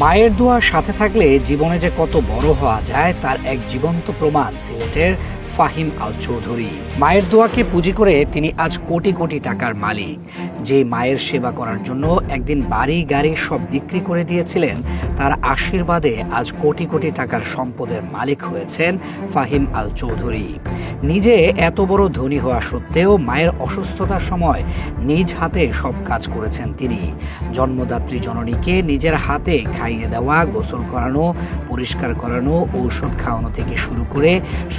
মায়ের দোয়া সাথে থাকলে জীবনে যে কত বড় হওয়া যায় তার এক জীবন্ত প্রমাণ সিলেটের ফাহিম আল চৌধুরী। মায়ের দোয়াকে পুঁজি করে তিনি আজ কোটি কোটি টাকার মালিক। যে মায়ের সেবা করার জন্য একদিন বাড়ি গাড়ি সব বিক্রি করে দিয়েছিলেন, তার আশীর্বাদে আজ কোটি কোটি টাকার সম্পদের মালিক হয়েছেন ফাহিম আল চৌধুরী। নিজে এত বড় ধনী হওয়া সত্ত্বেও মায়ের অসুস্থতার সময় নিজ হাতে সব কাজ করেছেন তিনি। জন্মদাত্রী জননীকে নিজের হাতে খাইয়ে দেওয়া, গোসল করানো, পরিষ্কার করানো, ঔষধ খাওয়ানো থেকে শুরু করে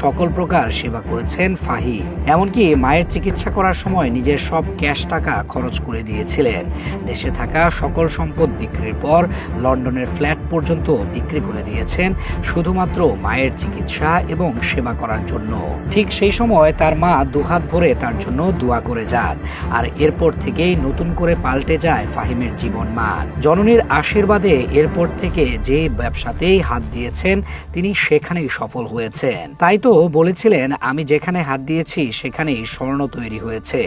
সকল প্রকার সেবা করেছেন ফাহিম। এমনকি মায়ের চিকিৎসা করার সময় নিজের সব ক্যাশ টাকা খরচ করে দিয়েছিলেন। দেশে থাকা সকল সম্পদ বিক্রির পর লন্ডনের ফ্ল্যাট পর্যন্ত বিক্রি করে দিয়েছেন শুধুমাত্র মায়ের চিকিৎসা এবং সেবা করার জন্য। ঠিক সেই সময় তার মা দুহাত ভরে তার জন্য দোয়া করে যান, আর এরপর থেকেই নতুন করে পাল্টে যায় ফাহিমের জীবনমান। জননীর আশীর্বাদে এরপর থেকে যে ব্যবসাতেই হাত দিয়েছেন তিনি সেখানেই সফল হয়েছেন। তাই তো বলেছিলেন, আমি যেখানে হাত দিয়েছি সেখানেই স্বর্ণ তৈরি হয়েছে।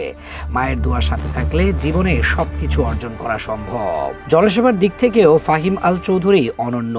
মায়ের দোয়ার সাথে থাকলে জীবনে সবকিছু অর্জন করা সম্ভব। জনসেবার দিক থেকেও ফাহিম আল চৌধুরী অনন্য।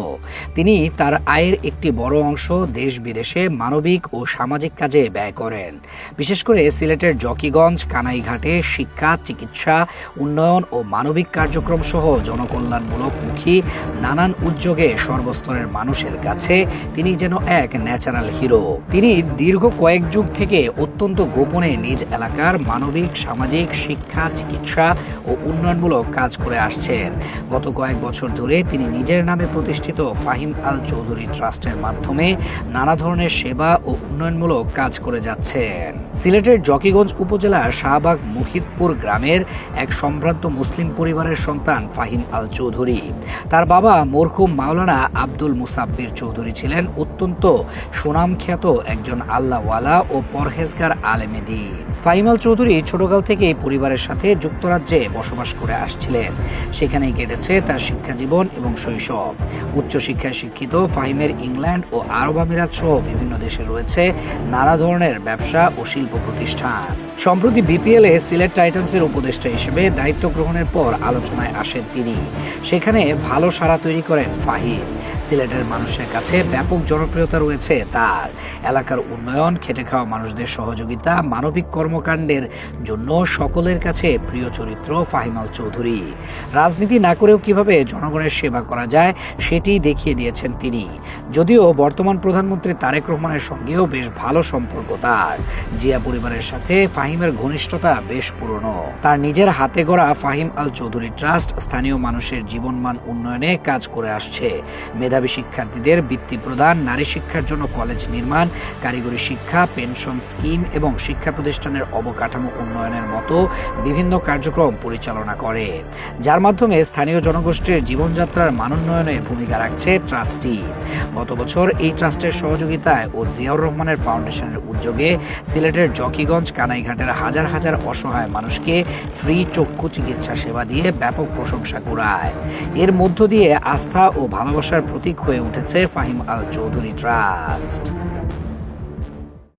তিনি তার আয়ের একটি বড় অংশ দেশ বিদেশে মানবিক ও সামাজিক কাজে ব্যয় করেন। বিশেষ করে সিলেটের জকিগঞ্জ, কানাইঘাটে শিক্ষা, চিকিৎসা, উন্নয়ন ও মানবিক কার্যক্রম সহ জনকল্যাণমূলক মুখী নানান উদ্যোগে সর্বস্তরের মানুষের কাছে তিনি যেন এক ন্যাচারাল হিরো। তিনি দীর্ঘ কয়েক যুগ থেকে অত্যন্ত গোপনে নিজ এলাকার মানবিক, সামাজিক, শিক্ষা, চিকিৎসা ও উন্নয়নমূলক কাজ করে আসছেন। গত কয়েক বছর ধরে তিনি নিজের নামে প্রতিষ্ঠিত ফাহিম আল চৌধুরী ট্রাস্টের মাধ্যমে নানা ধরনের সেবা ও উন্নয়নমূলক কাজ করে যাচ্ছেন। সিলেটের জকিগঞ্জ উপজেলার শাহবাগ মুহিতপুর গ্রামের এক সম্ভ্রান্ত মুসলিম পরিবারের সন্তান ফাহিম আল চৌধুরী। তার বাবা মরহুম মাওলানা আব্দুল মুসাব্বির চৌধুরী ছিলেন অত্যন্ত সুনামখ্যাত একজন আল্লাহওয়ালা ও পরহেজগার আলেমে দ্বীন। ফাহিম আল চৌধুরী ছোটকাল থেকেই পরিবারের সাথে যুক্তরাজ্যে বসবাস করে আসছিলেন। সেখানেই কেটেছে তার শিক্ষা জীবন এবং শৈশব। উচ্চশিক্ষায় শিক্ষিত ফাহিমের ইংল্যান্ড ও আরব আমিরাত সহ বিভিন্ন দেশে রয়েছে নানা ধরনের ব্যবসা ও শিল্প প্রতিষ্ঠান। সম্প্রতি বিপিএল এ সিলেট টাইটান্সের উপদেষ্টা হিসেবে দায়িত্ব গ্রহণের পর আলোচনায় আসেন তিনি। সেখানে ভালো সাড়া তৈরি করেন ফাহিম। সিলেটের মানুষের কাছে ব্যাপক জনপ্রিয়তা রয়েছে তার। এলাকার উন্নয়ন, খেটে খাওয়া মানুষদের সহযোগিতা, মানবিক কর্মকাণ্ডের জন্য সকলের কাছে প্রিয় চরিত্র ফাহিম আল চৌধুরী। রাজনীতি না করেও কিভাবে জনগণের সেবা করা যায় সেটি দেখিয়ে দিয়েছেন তিনি। যদিও বর্তমান প্রধানমন্ত্রী তারেক রহমানের সঙ্গেও বেশ ভালো সম্পর্ক তার। জিয়া পরিবারের সাথে ফাহিমের ঘনিষ্ঠতা বেশ পুরনো। তার নিজের হাতে গড়া ফাহিম আল চৌধুরী ট্রাস্ট স্থানীয় মানুষের জীবনমান উন্নয়নে কাজ করে আসছে। মেধাবী শিক্ষার্থীদের বৃত্তি প্রদান, নারী শিক্ষার জন্য কলেজ নির্মাণ, কারিগরি শিক্ষা, পেনশন স্কিম এবং শিক্ষা প্রতিষ্ঠানের অবকাঠামো উন্নয়নের মতো বিভিন্ন কার্যক্রম পরিচালনা করে, যার মাধ্যমে স্থানীয় জনগোষ্ঠীর জীবনযাত্রার মানোন্নয়নে ভূমিকা রাখছে ট্রাস্টটি। গত বছর এই ট্রাস্টের সহযোগিতায় ও জিয়াউর রহমানের ফাউন্ডেশনের উদ্যোগে সিলেটের জকিগঞ্জ, কানাইঘাটের হাজার হাজার অসহায় মানুষকে ফ্রি চক্ষু চিকিৎসা সেবা দিয়ে ব্যাপক প্রশংসা কুড়ায়। এর মধ্য দিয়ে আস্থা ও ভালোবাসার প্রতীক হয়ে উঠেছে ফাহিম আল চৌধুরী ট্রাস্ট।